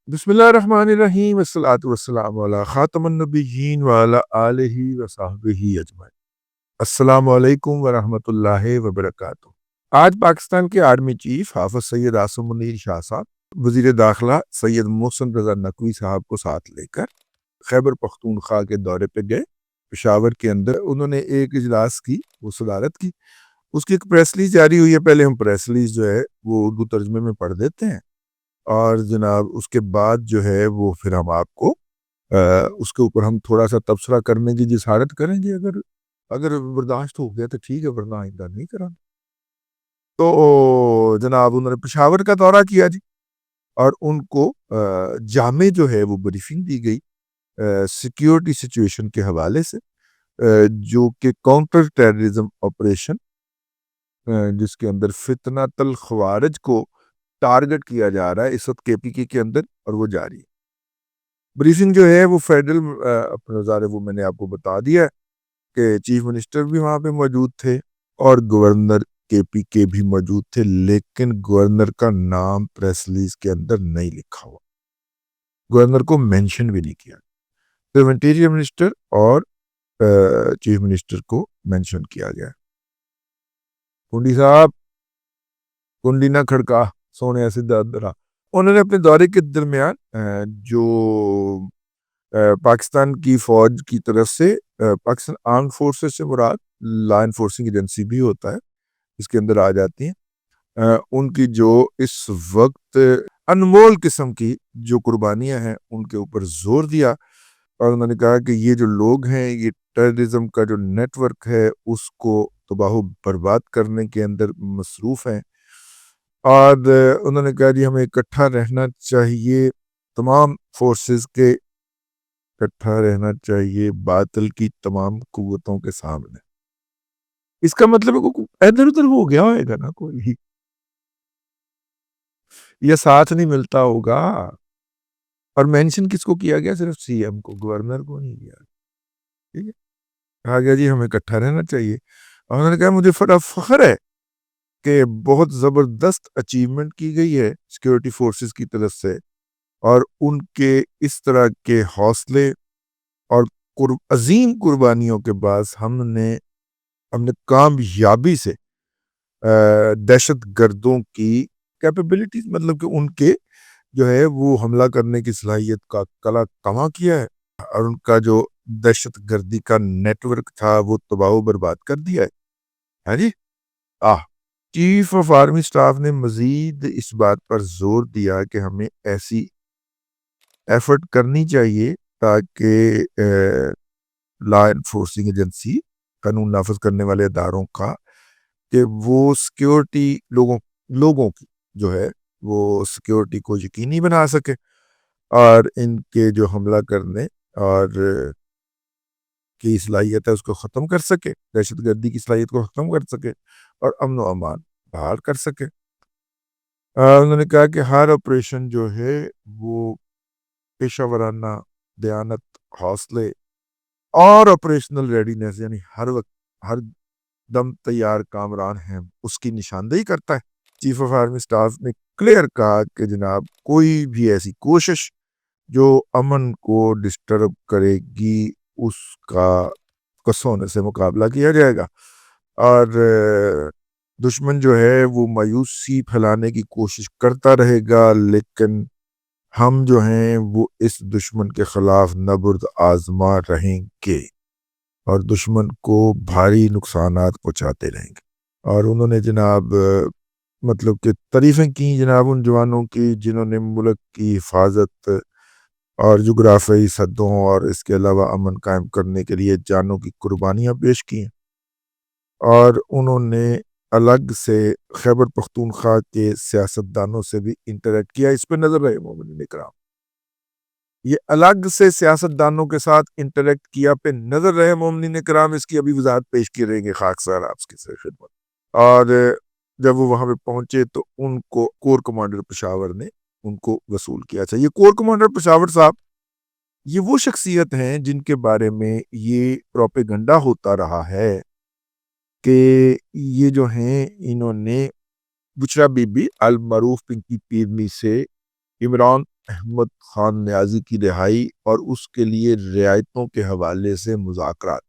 بسم اللہ الرحمن الرحیم والصلاۃ والسلام علی خاتم النبیین وعلی آلہ وصحبہ اجمعین۔ السلام علیکم ورحمۃ اللہ وبرکاتہ۔ آج پاکستان کے آرمی چیف حافظ سید عاصم منیر شاہ صاحب وزیر داخلہ سید محسن رضا نقوی صاحب کو ساتھ لے کر خیبر پختونخوا کے دورے پہ گئے۔ پشاور کے اندر انہوں نے ایک اجلاس کی، وہ صدارت کی۔ اس کی ایک پریس ریلیز جاری ہوئی ہے۔ پہلے ہم پریس ریلیز جو ہے وہ اردو ترجمے میں پڑھ دیتے ہیں، اور جناب اس کے بعد جو ہے وہ پھر ہم آپ کو اس کے اوپر ہم تھوڑا سا تبصرہ کرنے کی جسارت کریں گے۔ اگر برداشت ہو گیا تو ٹھیک ہے، ورنہ آئندہ نہیں کرانا۔ تو جناب انہوں نے پشاور کا دورہ کیا جی، اور ان کو جامع جو ہے وہ بریفنگ دی گئی سیکیورٹی سچویشن کے حوالے سے، جو کہ کاؤنٹر ٹیررزم آپریشن جس کے اندر فتنۃ الخوارج کو ٹارگٹ کیا جا رہا ہے اس وقت KPK کے اندر، اور وہ جاری ہے۔ بریفنگ جو ہے وہ فیڈرل اپنے وزارے وہ میں نے آپ کو بتا دیا ہے کہ چیف منسٹر بھی وہاں پہ موجود تھے اور گورنر KPK بھی موجود تھے، لیکن گورنر کا نام پریس ریلیز کے اندر نہیں لکھا ہوا، گورنر کو مینشن بھی نہیں کیا، صرف انٹیریئر منسٹر اور چیف منسٹر کو مینشن کیا گیا۔ کنڈی صاحب کنڈی نہ کھڑکا، سونے سدھا درا۔ انہوں نے اپنے دورے کے درمیان جو پاکستان کی فوج کی طرف سے پاکستان آرمڈ فورسز سے مراد لا انفورسنگ ایجنسی بھی ہوتا ہے، اس کے اندر آ جاتی ہیں، ان کی جو اس وقت انمول قسم کی جو قربانیاں ہیں ان کے اوپر زور دیا، اور انہوں نے کہا کہ یہ جو لوگ ہیں یہ ٹیررزم کا جو نیٹ ورک ہے اس کو تباہ و برباد کرنے کے اندر مصروف ہیں، اور انہوں نے کہا جی ہمیں اکٹھا رہنا چاہیے، تمام فورسز کے اکٹھا رہنا چاہیے باطل کی تمام قوتوں کے سامنے۔ اس کا مطلب ہے کہ ادھر ادھر ہو گیا ہوئے گا نا کوئی، یہ ساتھ نہیں ملتا ہوگا، اور مینشن کس کو کیا گیا؟ صرف CM کو، گورنر کو نہیں کیا۔ ٹھیک ہے، کہا گیا جی ہمیں اکٹھا رہنا چاہیے، اور انہوں نے کہا مجھے فخر ہے کہ بہت زبردست اچیومنٹ کی گئی ہے سیکیورٹی فورسز کی طرف سے، اور ان کے اس طرح کے حوصلے اور عظیم قربانیوں کے بعد ہم نے کامیابی سے دہشت گردوں کی کیپیبلٹیز، مطلب کہ ان کے جو ہے وہ حملہ کرنے کی صلاحیت کا کلا کما کیا ہے، اور ان کا جو دہشت گردی کا نیٹ ورک تھا وہ تباہ و برباد کر دیا ہے۔ ہاں جی، چیف آف آرمی سٹاف نے مزید اس بات پر زور دیا کہ ہمیں ایسی ایفرٹ کرنی چاہیے تاکہ لا انفورسنگ ایجنسی، قانون نافذ کرنے والے اداروں کا، کہ وہ سیکیورٹی لوگوں کی جو ہے وہ سیکیورٹی کو یقینی بنا سکے، اور ان کے جو حملہ کرنے اور کی صلاحیت ہے اس کو ختم کر سکے، دہشت گردی کی صلاحیت کو ختم کر سکے، اور امن و امان بحال کر سکے۔ انہوں نے کہا کہ ہر آپریشن جو ہے وہ پیشہ ورانہ دیانت، حوصلے اور آپریشنل ریڈینس، یعنی ہر وقت ہر دم تیار کامران ہیں، اس کی نشاندہی کرتا ہے۔ چیف آف آرمی سٹاف نے کلیئر کہا کہ جناب کوئی بھی ایسی کوشش جو امن کو ڈسٹرب کرے گی اس کا سونے سے مقابلہ کیا جائے گا، اور دشمن جو ہے وہ مایوسی پھیلانے کی کوشش کرتا رہے گا، لیکن ہم جو ہیں وہ اس دشمن کے خلاف نبرد آزما رہیں گے اور دشمن کو بھاری نقصانات پہنچاتے رہیں گے۔ اور انہوں نے جناب مطلب کہ تعریفیں کی جناب ان جوانوں کی جنہوں نے ملک کی حفاظت اور جغرافیائی حدوں اور اس کے علاوہ امن قائم کرنے کے لیے جانوں کی قربانیاں پیش کی ہیں، اور انہوں نے الگ سے خیبر پختونخوا کے سیاستدانوں سے بھی انٹریکٹ کیا۔ اس پہ نظر رہے مومنین اکرام، یہ الگ سے سیاستدانوں کے ساتھ انٹریکٹ کیا پہ نظر رہے مومنین اکرام، اس کی ابھی وضاحت پیش کی رہیں گے خاک سار آپ کی خدمت۔ اور جب وہ وہاں پہ پہنچے تو ان کو کور کمانڈر پشاور نے ان کو وصول کیا۔ اچھا، یہ کور کمانڈر پشاور صاحب یہ وہ شخصیت ہیں جن کے بارے میں یہ پروپیگنڈا ہوتا رہا ہے کہ یہ جو ہیں انہوں نے بچرا بی بی المعروف پنکی پیرنی سے عمران احمد خان نیازی کی رہائی اور اس کے لیے رعایتوں کے حوالے سے مذاکرات.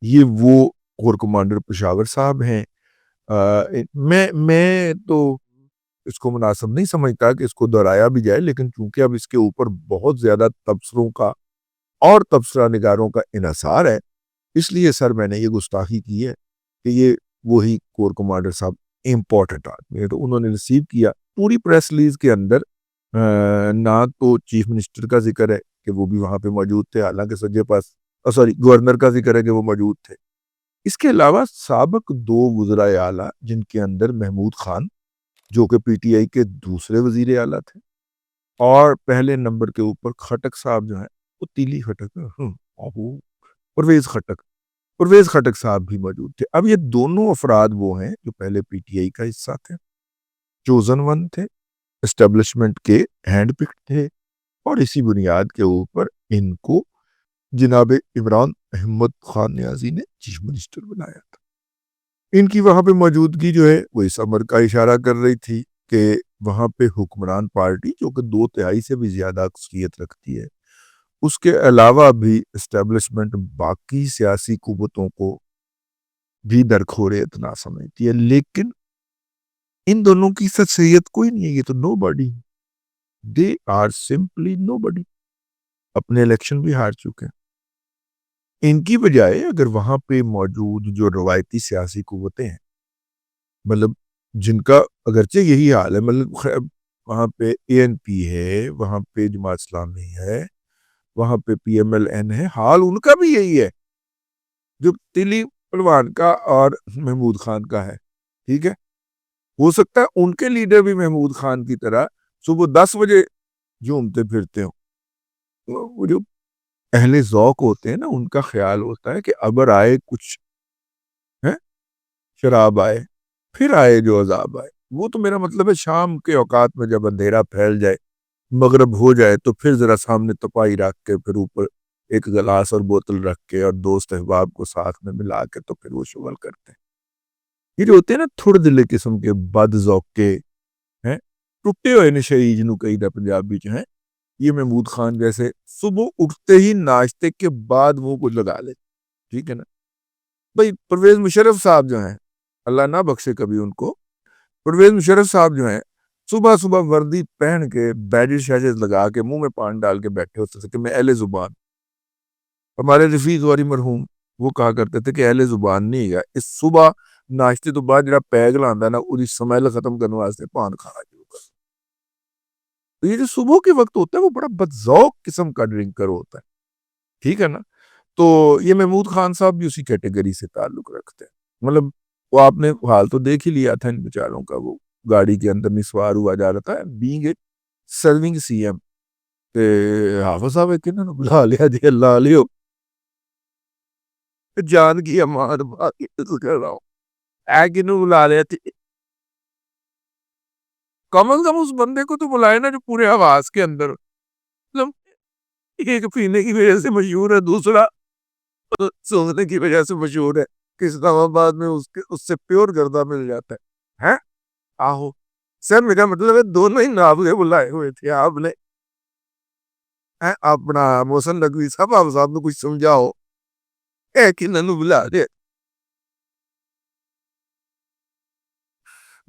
یہ وہ کور کمانڈر پشاور صاحب ہیں. میں تو اس کو مناسب نہیں سمجھتا کہ اس کو دہرایا بھی جائے، لیکن چونکہ اب اس کے اوپر بہت زیادہ تبصروں کا اور تبصرہ نگاروں کا انحصار ہے، اس لیے سر میں نے یہ گستاخی کی ہے کہ یہ وہی کور کمانڈر صاحب امپورٹنٹ آدمی ہے. تو انہوں نے ریسیو کیا. پوری پریس ریلیز کے اندر نہ تو چیف منسٹر کا ذکر ہے کہ وہ بھی وہاں پہ موجود تھے، حالانکہ سجے پاس گورنر کا ذکر ہے کہ وہ موجود تھے. اس کے علاوہ سابق 2 وزرائے اعلیٰ جن کے اندر محمود خان جو کہ پی ٹی آئی کے دوسرے وزیر اعلیٰ تھے، اور پہلے نمبر کے اوپر خٹک صاحب جو ہیں، وہ تیلی خٹک پرویز خٹک صاحب بھی موجود تھے. اب یہ دونوں افراد وہ ہیں جو پہلے پی ٹی آئی کا حصہ تھے، چوزن ون تھے، اسٹیبلشمنٹ کے ہینڈ پک تھے، اور اسی بنیاد کے اوپر ان کو جناب عمران احمد خان نیازی نے چیف منسٹر بنایا تھا. ان کی وہاں پہ موجودگی جو ہے وہ اس امر کا اشارہ کر رہی تھی کہ وہاں پہ حکمران پارٹی جو کہ 2/3 سے بھی زیادہ اکثریت رکھتی ہے، اس کے علاوہ بھی اسٹیبلشمنٹ باقی سیاسی قوتوں کو بھی درخور اتنا سمجھتی ہے. لیکن ان دونوں کی شخصیت کوئی نہیں ہے، یہ تو nobody, they are simply nobody. اپنے الیکشن بھی ہار چکے ہیں. ان کی بجائے اگر وہاں پہ موجود جو روایتی سیاسی قوتیں ہیں، مطلب جن کا اگرچہ یہی حال ہے، مطلب وہاں پہ اے این پی ہے، وہاں پہ جماعت اسلامی ہے، وہاں پہ پی ایم ایل این ہے، حال ان کا بھی یہی ہے جو تلی پلوان کا اور محمود خان کا ہے. ٹھیک ہے، ہو سکتا ہے ان کے لیڈر بھی محمود خان کی طرح صبح 10 بجے جھومتے پھرتے ہوں. وہ جو اہل ذوق ہوتے ہیں نا، ان کا خیال ہوتا ہے کہ ابر آئے کچھ شراب آئے، پھر آئے جو عذاب آئے. وہ تو میرا مطلب ہے شام کے اوقات میں جب اندھیرا پھیل جائے، مغرب ہو جائے، تو پھر ذرا سامنے تپائی رکھ کے، پھر اوپر ایک گلاس اور بوتل رکھ کے اور دوست احباب کو ساتھ میں ملا کے تو پھر وہ شغل کرتے ہیں. یہ جو ہوتے ہیں نا تھوڑ دلے قسم کے بد ذوق کے ٹوٹے ہوئے نشئی جنہوں کئی دا پنجابی جو ہیں، یہ محمود خان جیسے صبح اٹھتے ہی ناشتے کے بعد وہ کچھ لگا لے. ٹھیک ہے نا بھائی. پرویز مشرف صاحب جو ہیں، اللہ نہ بخشے کبھی ان کو، پرویز مشرف صاحب جو ہیں صبح صبح وردی پہن کے بیجز شیجز لگا کے منہ میں پان ڈال کے بیٹھے ہوتے تھے کہ میں اہل زبان. ہمارے رفیق غوری مرحوم وہ کہا کرتے تھے کہ اہل زبان نہیں ہے، اس صبح ناشتے تو بعد جڑا پیگ لاندا نا اودی سمیل ختم کرنے واسطے پان کھانا شروع کر. تو یہ جو صبح کے وقت ہوتا ہے وہ بڑا بدذوق قسم کا ڈرنکر ہوتا ہے. ٹھیک ہے نا. تو یہ محمود خان صاحب بھی اسی کیٹیگری سے تعلق رکھتے ہیں. مطلب وہ آپ نے حال تو دیکھ ہی لیا تھا ان بیچاروں کا. وہ گاڑی کے اندر نسوار ہوا جا رہا تھا being a serving C M, تے حافظ صاحب کنہاں نوں بلا لیا جی، اللہ علیہ جان کی امان باقی کر رہا ہوں، اے کنوں بلا لیا تھی. کم از کم اس بندے کو تو بلائے نا جو پورے آواز کے اندر، مطلب ایک پینے کی وجہ سے مشہور ہے، دوسرا سونگنے کی وجہ سے مشہور ہے. کس اسلام آباد میں اس سے پیور گردہ مل جاتا ہے. آہو سر، میرا مطلب ہے دونوں ہی نابغے بلائے ہوئے تھے آپ نے. اپنا محسن نقوی صاحب، آپ صاحب نے کچھ سمجھاؤ، اے کنہاں بلا دے.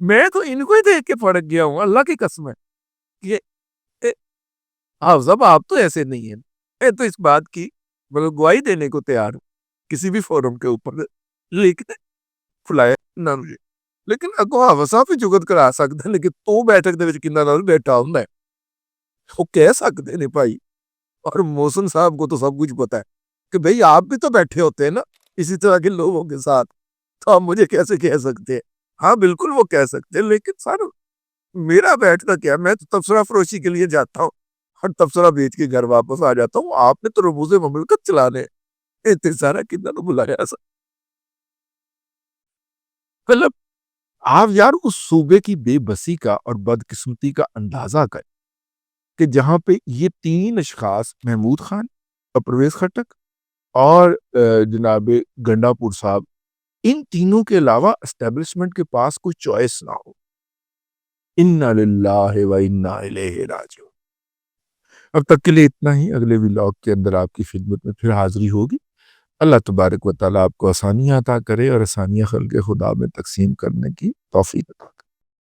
میں تو ان کو ہی دیکھ کے پھڑک گیا ہوں، اللہ کی قسم ہے. یہ آپ صاحب آپ تو ایسے نہیں ہیں. میں تو اس بات کی مطلب گواہی دینے کو تیار ہوں کسی بھی فورم کے اوپر، لیکن فلائے نہ مجھے. لیکن اگوں حافظ صاحب بھی جگت کرا سکتے ہیں، لیکن تو بیٹھک دے وچ کنہاں نال بیٹھا ہوندا ہے وہ کہہ سکتے نے بھائی. اور محسن صاحب کو تو سب کچھ پتا ہے کہ بھئی آپ بھی تو بیٹھے ہوتے ہیں نا اسی طرح کے لوگوں کے ساتھ، تو آپ مجھے کیسے کہہ سکتے ہیں؟ ہاں بالکل وہ کہہ سکتے ہیں، لیکن سر میرا بیٹھنا کیا، میں تو تبصرہ فروشی کے لیے جاتا ہوں اور تبصرہ بیچ کے گھر واپس آ جاتا ہوں. آپ نے تو رموز مملکت چلانے اتنے سارا کتنا تو بلایا سر. مطلب آپ یار اس صوبے کی بے بسی کا اور بدقسمتی کا اندازہ کریں کہ جہاں پہ یہ 3 اشخاص محمود خان اور پرویز خٹک اور جناب گنڈا پور صاحب، ان تینوں کے علاوہ اسٹیبلشمنٹ کے پاس کوئی چوائس نہ ہو. انا للہ و انا الیہ راجعون۔ اب تک کے لیے اتنا ہی، اگلے ولاگ کے اندر آپ کی خدمت میں پھر حاضری ہوگی۔ اللہ تبارک و تعالیٰ آپ کو آسانیاں عطا کرے اور آسانیاں خلق خدا میں تقسیم کرنے کی توفیق عطا کرے۔